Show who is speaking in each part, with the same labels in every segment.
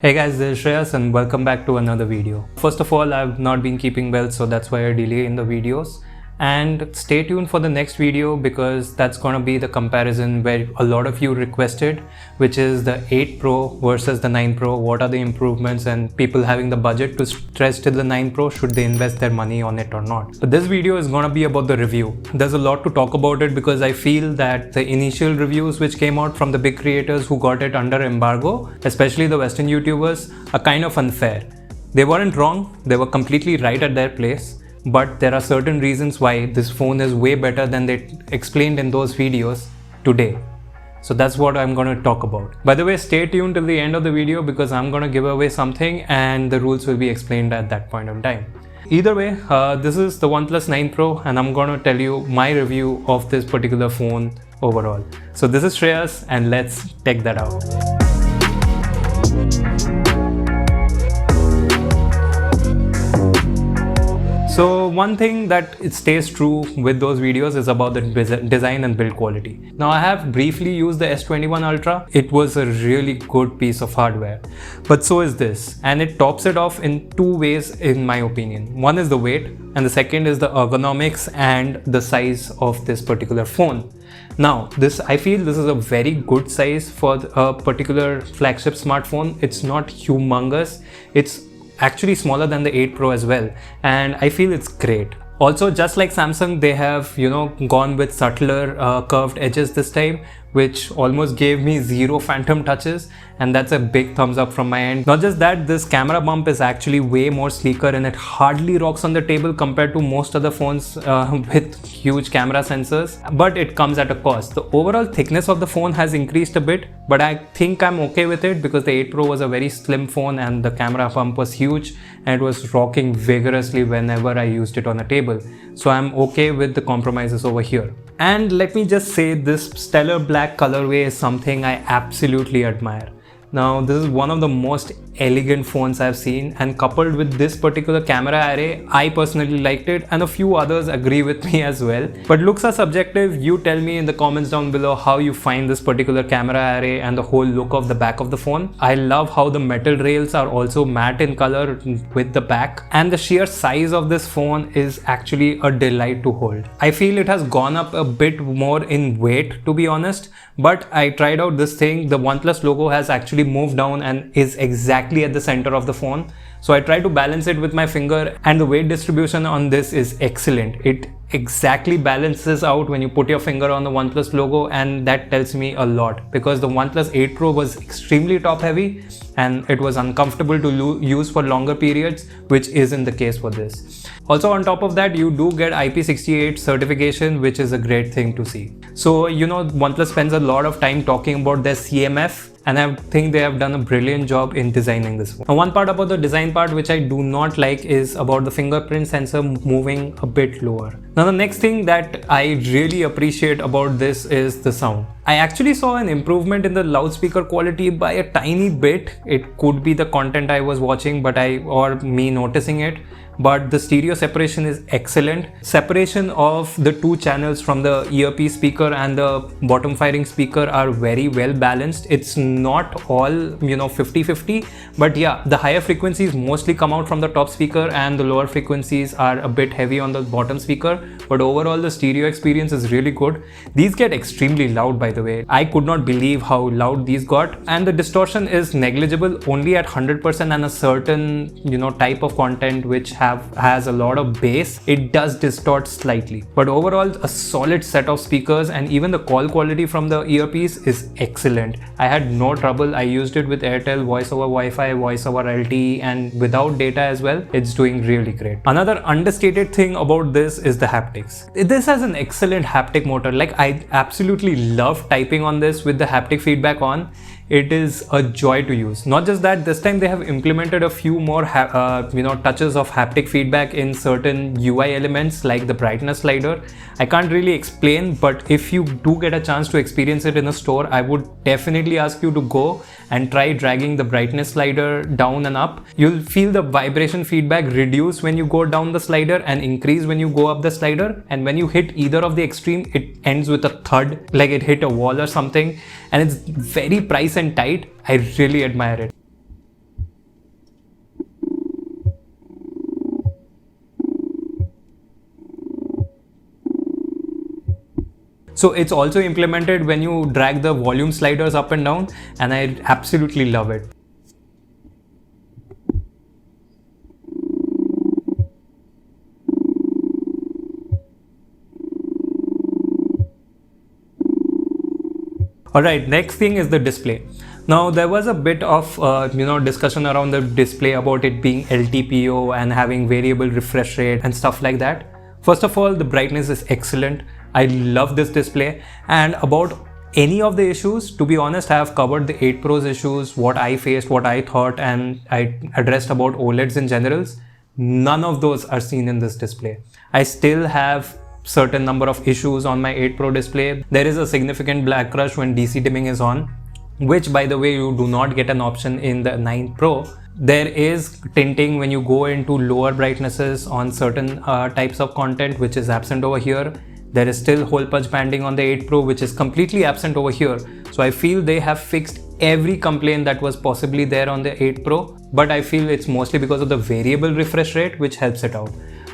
Speaker 1: Hey guys, this is Shreyas and welcome back to another video. First of all, I've not been keeping well, so that's why I delay in the videos. And stay tuned for the next video because that's gonna be the comparison where a lot of you requested, which is the 8 Pro versus the 9 Pro. What are the improvements and people having the budget to stretch till the 9 Pro, should they invest their money on it or not? But this video is gonna be about the review. There's a lot to talk about it because I feel that the initial reviews which came out from the big creators who got it under embargo, especially the Western YouTubers, are kind of unfair. They weren't wrong, they were completely right at their place. But there are certain reasons why this phone is way better than they explained in those videos today. So that's what I'm going to talk about. By the way, stay tuned till the end of the video because I'm going to give away something and the rules will be explained at that point of time. Either way, this is the OnePlus 9 Pro and I'm going to tell you my review of this particular phone overall. So this is Shreyas and let's check that out. So one thing that it stays true with those videos is about the design and build quality. Now I have briefly used the S21 Ultra. It was a really good piece of hardware, but so is this, and it tops it off in two ways in my opinion. One is the weight and the second is the ergonomics and the size of this particular phone. Now I feel this is a very good size for a particular flagship smartphone. It's not humongous. It's actually smaller than the 8 Pro as well, and I feel it's great. Also, just like Samsung, they have gone with subtler curved edges this time, which almost gave me zero phantom touches, and that's a big thumbs up from my end. Not just that, this camera bump is actually way more sleeker and it hardly rocks on the table compared to most other phones with huge camera sensors, but it comes at a cost. The overall thickness of the phone has increased a bit, but I think I'm okay with it because the 8 Pro was a very slim phone and the camera bump was huge and it was rocking vigorously whenever I used it on a table. So I'm okay with the compromises over here. And let me just say, this stellar black colorway is something I absolutely admire. Now this is one of the most elegant phones I've seen, and coupled with this particular camera array, I personally liked it and a few others agree with me as well. But looks are subjective. You tell me in the comments down below how you find this particular camera array and the whole look of the back of the phone. I love how the metal rails are also matte in color with the back, and the sheer size of this phone is actually a delight to hold. I feel it has gone up a bit more in weight, to be honest, but I tried out this thing. The OnePlus logo has actually moved down and is exactly at the center of the phone. So I try to balance it with my finger, and the weight distribution on this is excellent. It exactly balances out when you put your finger on the OnePlus logo, and that tells me a lot because the OnePlus 8 Pro was extremely top heavy and it was uncomfortable to use for longer periods, which isn't the case for this. Also on top of that, you do get IP68 certification, which is a great thing to see. So OnePlus spends a lot of time talking about their CMF, and I think they have done a brilliant job in designing this one. Now, one part about the design part which I do not like is about the fingerprint sensor moving a bit lower. Now the next thing that I really appreciate about this is the sound. I actually saw an improvement in the loudspeaker quality by a tiny bit. It could be the content I was watching or me noticing it, but the stereo separation is excellent. Separation of the two channels from the earpiece speaker and the bottom firing speaker are very well balanced. It's not all 50-50, but yeah, the higher frequencies mostly come out from the top speaker and the lower frequencies are a bit heavy on the bottom speaker, but overall the stereo experience is really good. These get extremely loud, by the way. I could not believe how loud these got, and the distortion is negligible, only at 100%, and a certain type of content which has a lot of bass, it does distort slightly. But overall, a solid set of speakers, and even the call quality from the earpiece is excellent. I had no trouble. I used it with Airtel, voice over Wi-Fi, voice over LTE, and without data as well. It's doing really great. Another understated thing about this is the haptics. This has an excellent haptic motor. Like, I absolutely love typing on this with the haptic feedback on. It is a joy to use. Not just that, this time they have implemented a few more touches of haptic feedback in certain UI elements like the brightness slider. I can't really explain, but if you do get a chance to experience it in a store, I would definitely ask you to go and try dragging the brightness slider down and up. You'll feel the vibration feedback reduce when you go down the slider and increase when you go up the slider, and when you hit either of the extreme, it ends with a thud, like it hit a wall or something, and it's very price and tight. I really admire it. So it's also implemented when you drag the volume sliders up and down, and I absolutely love it. Alright, next thing is the display. Now there was a bit of discussion around the display about it being LTPO and having variable refresh rate and stuff like that. First of all, the brightness is excellent. I love this display, and about any of the issues, to be honest, I have covered the 8 Pro's issues, what I faced, what I thought, and I addressed about OLEDs in generals. None of those are seen in this display. I still have certain number of issues on my 8 Pro display. There is a significant black rush when DC dimming is on, which by the way you do not get an option in the 9 Pro. There is tinting when you go into lower brightnesses on certain types of content, which is absent over here. There is still hole punch banding on the 8 Pro, which is completely absent over here. So I feel they have fixed every complaint that was possibly there on the 8 Pro, but I feel it's mostly because of the variable refresh rate, which helps it out.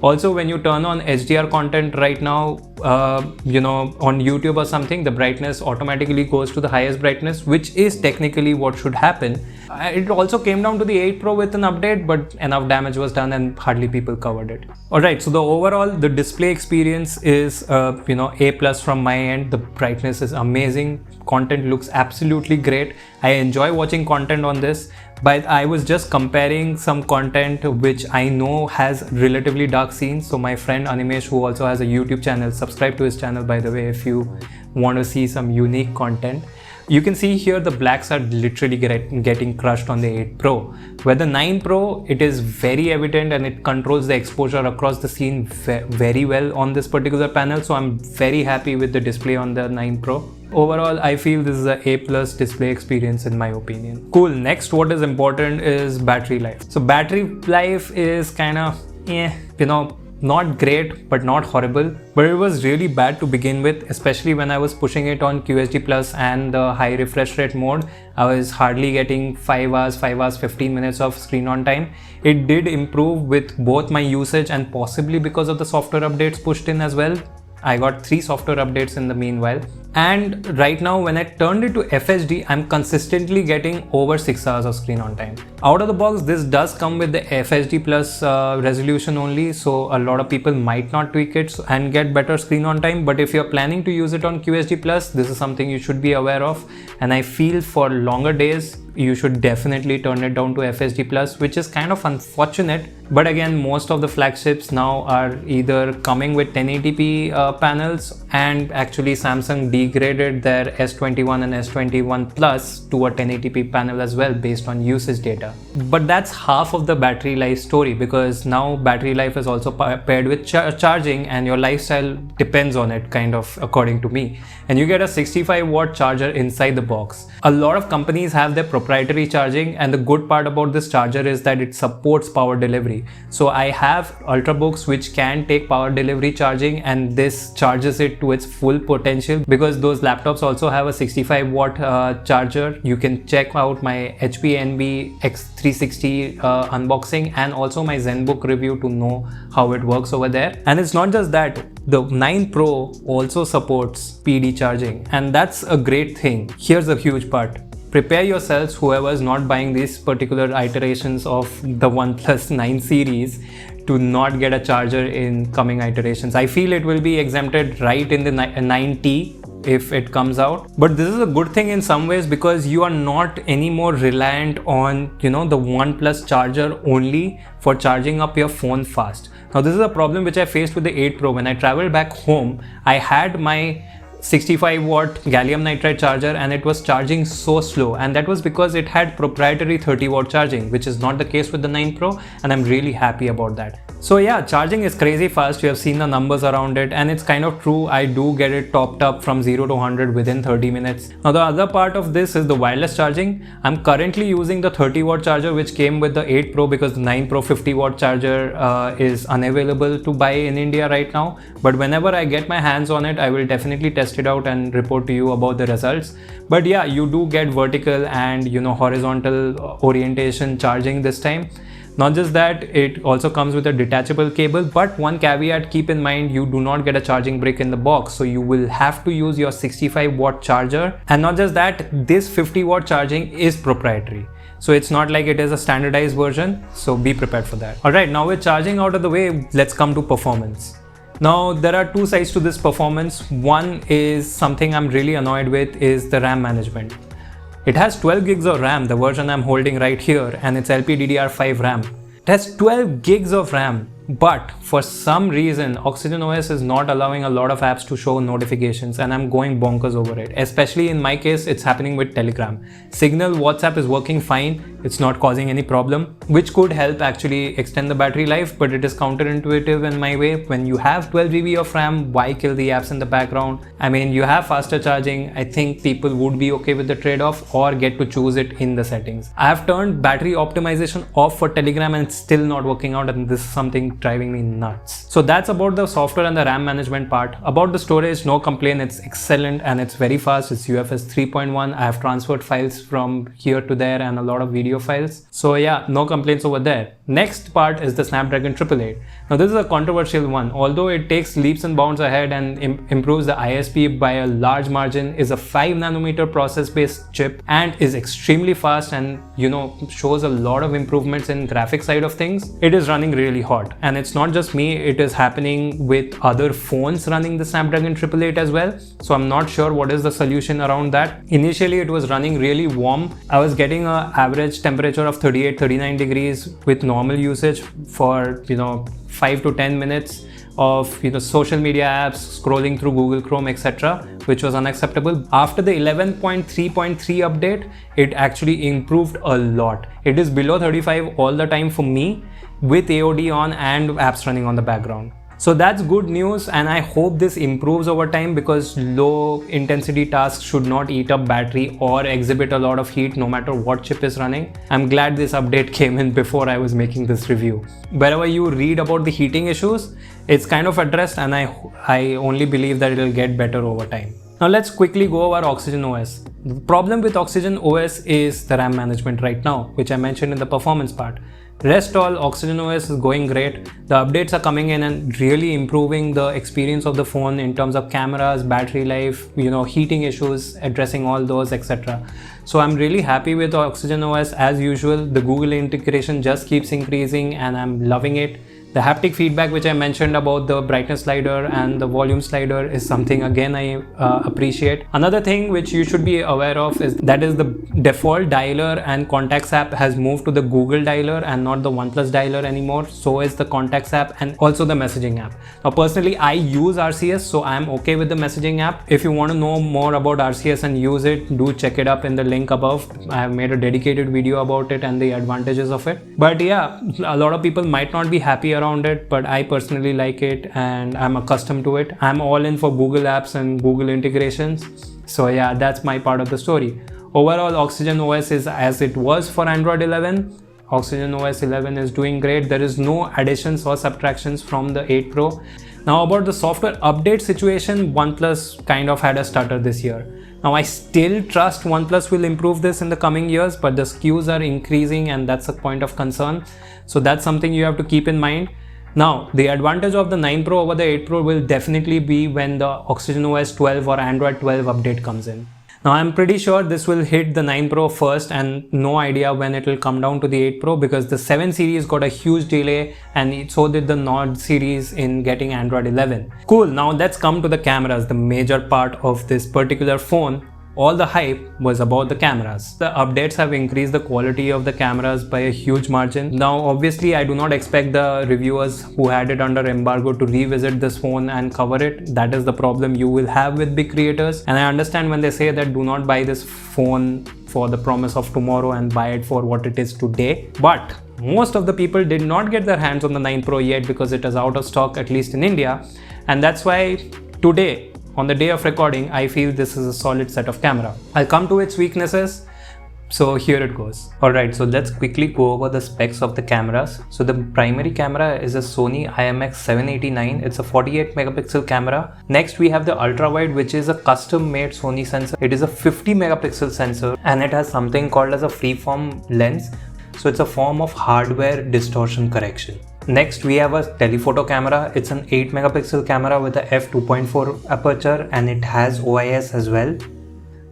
Speaker 1: Also, when you turn on HDR content right now, on YouTube or something, the brightness automatically goes to the highest brightness, which is technically what should happen. It also came down to the 8 Pro with an update, but enough damage was done and hardly people covered it. Alright, so the overall, the display experience is, A+ from my end. The brightness is amazing. Content looks absolutely great. I enjoy watching content on this. But I was just comparing some content which I know has relatively dark scenes. So my friend Animesh, who also has a YouTube channel, subscribe to his channel by the way if you want to see some unique content. You can see here the blacks are literally getting crushed on the 8 Pro. Where the 9 Pro, it is very evident and it controls the exposure across the scene very well on this particular panel. So I'm very happy with the display on the 9 Pro. Overall, I feel this is a A+ display experience in my opinion. Cool. Next, what is important is battery life. So battery life is kind of, not great, but not horrible. But it was really bad to begin with, especially when I was pushing it on QHD Plus and the high refresh rate mode. I was hardly getting 5 hours, 15 minutes of screen on time. It did improve with both my usage and possibly because of the software updates pushed in as well. I got 3 software updates in the meanwhile. And right now when I turned it to FHD, I'm consistently getting over 6 hours of screen on time. Out of the box, this does come with the FHD plus resolution only, so a lot of people might not tweak it and get better screen on time. But if you're planning to use it on QHD plus, this is something you should be aware of. And I feel for longer days, you should definitely turn it down to FHD plus, which is kind of unfortunate. But again, most of the flagships now are either coming with 1080p panels, and actually Samsung degraded their S21 and S21 Plus to a 1080p panel as well based on usage data. But that's half of the battery life story, because now battery life is also paired with charging, and your lifestyle depends on it, kind of, according to me. And you get a 65 watt charger inside the box. A lot of companies have their proprietary charging, and the good part about this charger is that it supports power delivery. So I have Ultrabooks which can take power delivery charging, and this charges it to its full potential, because those laptops also have a 65 watt charger. You can check out my HP NB X360 unboxing and also my ZenBook review to know how it works over there. And it's not just that, the 9 Pro also supports PD charging, and that's a great thing. Here's a huge part. Prepare yourselves, whoever is not buying these particular iterations of the OnePlus 9 series, to not get a charger in coming iterations. I feel it will be exempted right in the 9T if it comes out. But this is a good thing in some ways, because you are not anymore reliant on, the OnePlus charger only for charging up your phone fast. Now this is a problem which I faced with the 8 Pro. When I traveled back home, I had my 65 watt gallium nitride charger and it was charging so slow, and that was because it had proprietary 30 watt charging, which is not the case with the 9 Pro, and I'm really happy about that. So yeah, charging is crazy fast. You have seen the numbers around it, and it's kind of true. I do get it topped up from 0 to 100 within 30 minutes. Now the other part of this is the wireless charging. I'm currently using the 30 watt charger which came with the 8 Pro, because the 9 Pro 50 watt charger is unavailable to buy in India right now. But whenever I get my hands on it, I will definitely test it out and report to you about the results. But yeah, you do get vertical and horizontal orientation charging this time. Not just that, it also comes with a detachable cable, but one caveat, keep in mind, you do not get a charging brick in the box, so you will have to use your 65-watt charger. And not just that, this 50-watt charging is proprietary. So it's not like it is a standardized version, so be prepared for that. Alright, now with charging out of the way, let's come to performance. Now there are two sides to this performance. One is something I'm really annoyed with is the RAM management. It has 12 gigs of RAM, the version I'm holding right here, and it's LPDDR5 RAM. It has 12 gigs of RAM. But for some reason, Oxygen OS is not allowing a lot of apps to show notifications, and I'm going bonkers over it. Especially in my case, it's happening with Telegram. Signal, WhatsApp is working fine. It's not causing any problem, which could help actually extend the battery life, but it is counterintuitive in my way. When you have 12 GB of RAM, why kill the apps in the background? I mean, you have faster charging. I think people would be okay with the trade-off or get to choose it in the settings. I have turned battery optimization off for Telegram and it's still not working out, and this is something driving me nuts. So that's about the software and the RAM management part. About the storage, no complaint, it's excellent and it's very fast. It's UFS 3.1. I have transferred files from here to there and a lot of video files. So yeah, no complaints over there. Next part is the Snapdragon 888. Now this is a controversial one. Although it takes leaps and bounds ahead and improves the ISP by a large margin, is a 5nm process based chip and is extremely fast and shows a lot of improvements in graphics side of things. It is running really hot. And it's not just me, it is happening with other phones running the Snapdragon 888 as well. So I'm not sure what is the solution around that. Initially it was running really warm. I was getting an average temperature of 38-39 degrees with normal usage for 5 to 10 minutes of social media apps, scrolling through Google Chrome, etc., which was unacceptable. After the 11.3.3 update, it actually improved a lot. It is below 35 all the time for me, with AOD on and apps running on the background. So that's good news, and I hope this improves over time, because low intensity tasks should not eat up battery or exhibit a lot of heat no matter what chip is running. I'm glad this update came in before I was making this review. Wherever you read about the heating issues, it's kind of addressed, and I only believe that it'll get better over time. Now let's quickly go over Oxygen OS. The problem with Oxygen OS is the RAM management right now, which I mentioned in the performance part. Rest all, Oxygen OS is going great. The updates are coming in and really improving the experience of the phone in terms of cameras, battery life, heating issues, addressing all those, etc. So I'm really happy with Oxygen OS as usual. The Google integration just keeps increasing and I'm loving it. The haptic feedback which I mentioned about the brightness slider and the volume slider is something again I appreciate. Another thing which you should be aware of is that is the default dialer and contacts app has moved to the Google dialer and not the OnePlus dialer anymore. So is the contacts app and also the messaging app. Now personally I use RCS, so I'm okay with the messaging app. If you want to know more about RCS and use it, do check it up in the link above. I have made a dedicated video about it and the advantages of it. But yeah, a lot of people might not be happy around it, but I personally like it and I'm accustomed to it. I'm all in for Google apps and Google integrations. So yeah, that's my part of the story. Overall, Oxygen OS is as it was for Android 11. Oxygen OS 11 is doing great. There is no additions or subtractions from the 8 Pro. Now about the software update situation, OnePlus kind of had a stutter this year. Now I still trust OnePlus will improve this in the coming years, but the SKUs are increasing and that's a point of concern. So that's something you have to keep in mind. Now the advantage of the 9 Pro over the 8 Pro will definitely be when the Oxygen OS 12 or Android 12 update comes in. Now I'm pretty sure this will hit the 9 Pro first and no idea when it will come down to the 8 Pro, because the 7 series got a huge delay and so did the Nord series in getting Android 11. Cool, now let's come to the cameras, the major part of this particular phone. All the hype was about the cameras. The updates have increased the quality of the cameras by a huge margin. Now obviously I do not expect the reviewers who had it under embargo to revisit this phone and cover it. That is the problem you will have with big creators, and I understand when they say that do not buy this phone for the promise of tomorrow and buy it for what it is today. But most of the people did not get their hands on the 9 Pro yet because it is out of stock, at least in India, and that's why today, on the day of recording, I feel this is a solid set of camera. I'll come to its weaknesses. So here it goes. Alright, so let's quickly go over the specs of the cameras. So the primary camera is a Sony IMX789. It's a 48 megapixel camera. Next we have the ultra wide, which is a custom made Sony sensor. It is a 50 megapixel sensor and it has something called as a freeform lens. So it's a form of hardware distortion correction. Next, we have a telephoto camera. It's an 8 megapixel camera with a f2.4 aperture and it has OIS as well.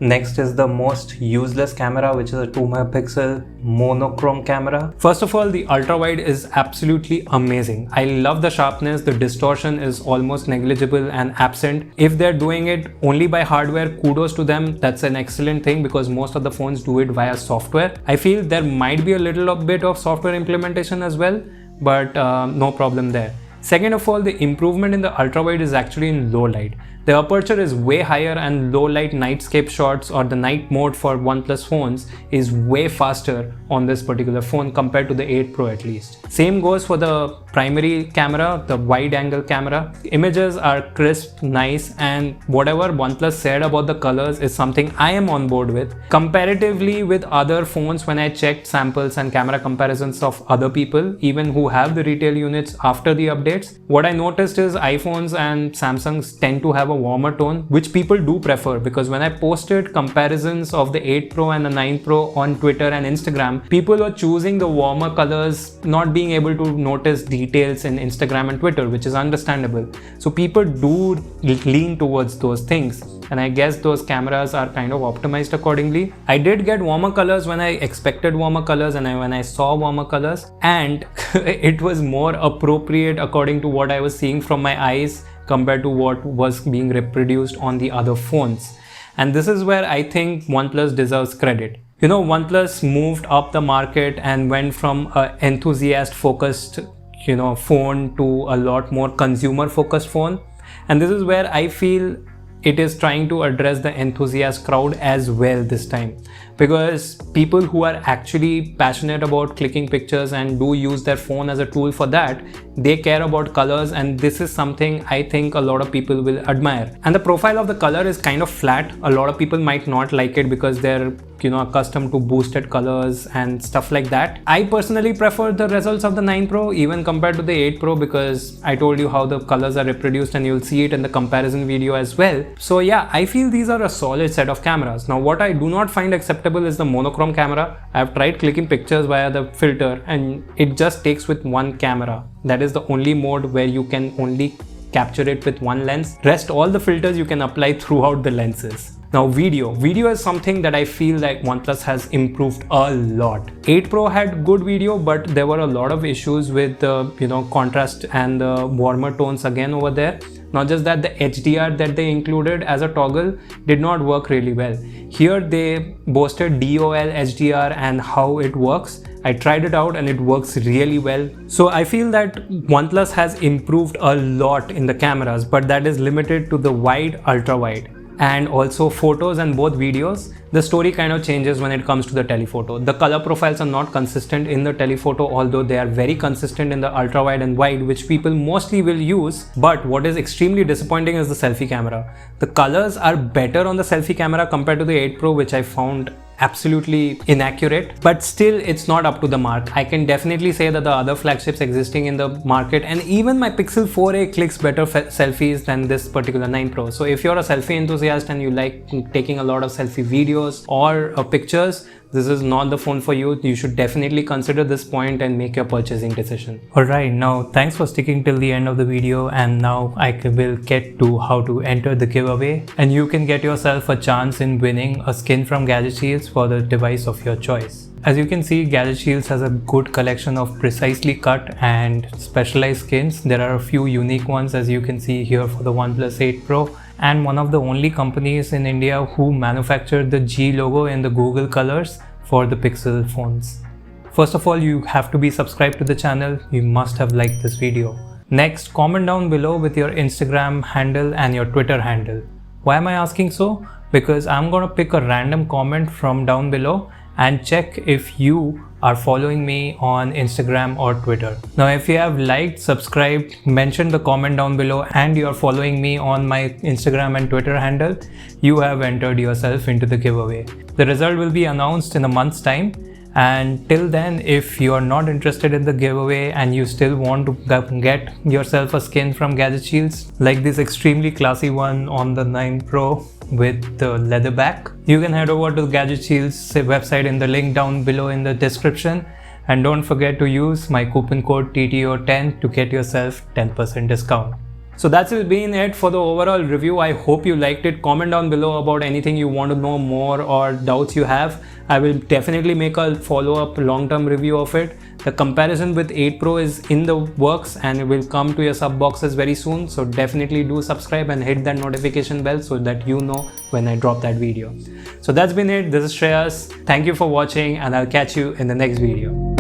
Speaker 1: Next is the most useless camera, which is a 2 megapixel monochrome camera. First of all, the ultra wide is absolutely amazing. I love the sharpness. The distortion is almost negligible and absent. If they're doing it only by hardware, kudos to them. That's an excellent thing because most of the phones do it via software. I feel there might be a little bit of software implementation as well, but no problem there. Second of all, the improvement in the ultra wide is actually in low light. The aperture is way higher and low light nightscape shots or the night mode for OnePlus phones is way faster on this particular phone compared to the 8 Pro at least. Same goes for the primary camera, the wide angle camera. Images are crisp, nice, and whatever OnePlus said about the colors is something I am on board with. Comparatively with other phones, when I checked samples and camera comparisons of other people, even who have the retail units after the updates, what I noticed is iPhones and Samsungs tend to have a warmer tone, which people do prefer, because when I posted comparisons of the 8 Pro and the 9 Pro on Twitter and Instagram, people were choosing the warmer colors, not being able to notice details in Instagram and Twitter, which is understandable. So people do lean towards those things, and I guess those cameras are kind of optimized accordingly. I did get warmer colors when I expected warmer colors, and when I saw warmer colors, and it was more appropriate according to what I was seeing from my eyes compared to what was being reproduced on the other phones. And this is where I think OnePlus deserves credit. You know, OnePlus moved up the market and went from an enthusiast focused, phone to a lot more consumer focused phone. And this is where I feel it is trying to address the enthusiast crowd as well this time, because people who are actually passionate about clicking pictures and do use their phone as a tool for that, they care about colors, and this is something I think a lot of people will admire. And the profile of the color is kind of flat. A lot of people might not like it because they're accustomed to boosted colors and stuff like that. I personally prefer the results of the 9 Pro even compared to the 8 Pro, because I told you how the colors are reproduced and you'll see it in the comparison video as well. So yeah, I feel these are a solid set of cameras. Now what I do not find acceptable is the monochrome camera. I've tried clicking pictures via the filter and it just takes with one camera. That is the only mode where you can only capture it with one lens. Rest all the filters you can apply throughout the lenses. Now video is something that I feel like OnePlus has improved a lot. 8 Pro had good video, but there were a lot of issues with the contrast and the warmer tones again over there. Not just that, the HDR that they included as a toggle did not work really well. Here they boasted DOL HDR and how it works. I tried it out and it works really well. So I feel that OnePlus has improved a lot in the cameras, but that is limited to the wide, ultra wide, and also photos and both videos. The story kind of changes when it comes to the telephoto. The color profiles are not consistent in the telephoto, although they are very consistent in the ultra wide and wide, which people mostly will use. But what is extremely disappointing is the selfie camera. The colors are better on the selfie camera compared to the 8 Pro, which I found absolutely inaccurate, but still it's not up to the mark. I can definitely say that the other flagships existing in the market, and even my Pixel 4a clicks better selfies than this particular 9 Pro. So if you're a selfie enthusiast and you like taking a lot of selfie videos or pictures, this is not the phone for you. You should definitely consider this point and make your purchasing decision. Alright, now thanks for sticking till the end of the video, and now I will get to how to enter the giveaway, and you can get yourself a chance in winning a skin from Gadget Shields for the device of your choice. As you can see, Gadget Shields has a good collection of precisely cut and specialized skins. There are a few unique ones, as you can see here, for the OnePlus 8 Pro, and one of the only companies in India who manufactured the G logo in the Google colors for the Pixel phones. First of all, you have to be subscribed to the channel. You must have liked this video. Next, comment down below with your Instagram handle and your Twitter handle. Why am I asking so? Because I'm gonna pick a random comment from down below and check if you are following me on Instagram or Twitter. Now, if you have liked, subscribed, mentioned the comment down below, and you are following me on my Instagram and Twitter handle, you have entered yourself into the giveaway. The result will be announced in a month's time. And till then, if you are not interested in the giveaway and you still want to get yourself a skin from Gadget Shields, like this extremely classy one on the 9 Pro with the leather back, you can head over to Gadget Shields website in the link down below in the description And don't forget to use my coupon code TTO10 to get yourself 10% discount. So that's been it for the overall review. I hope you liked it. Comment down below about anything you want to know more or doubts you have. I will definitely make a follow-up long-term review of it. The comparison with 8 Pro is in the works and it will come to your sub boxes very soon. So definitely do subscribe and hit that notification bell so that you know when I drop that video. So that's been it. This is Shreyas. Thank you for watching and I'll catch you in the next video.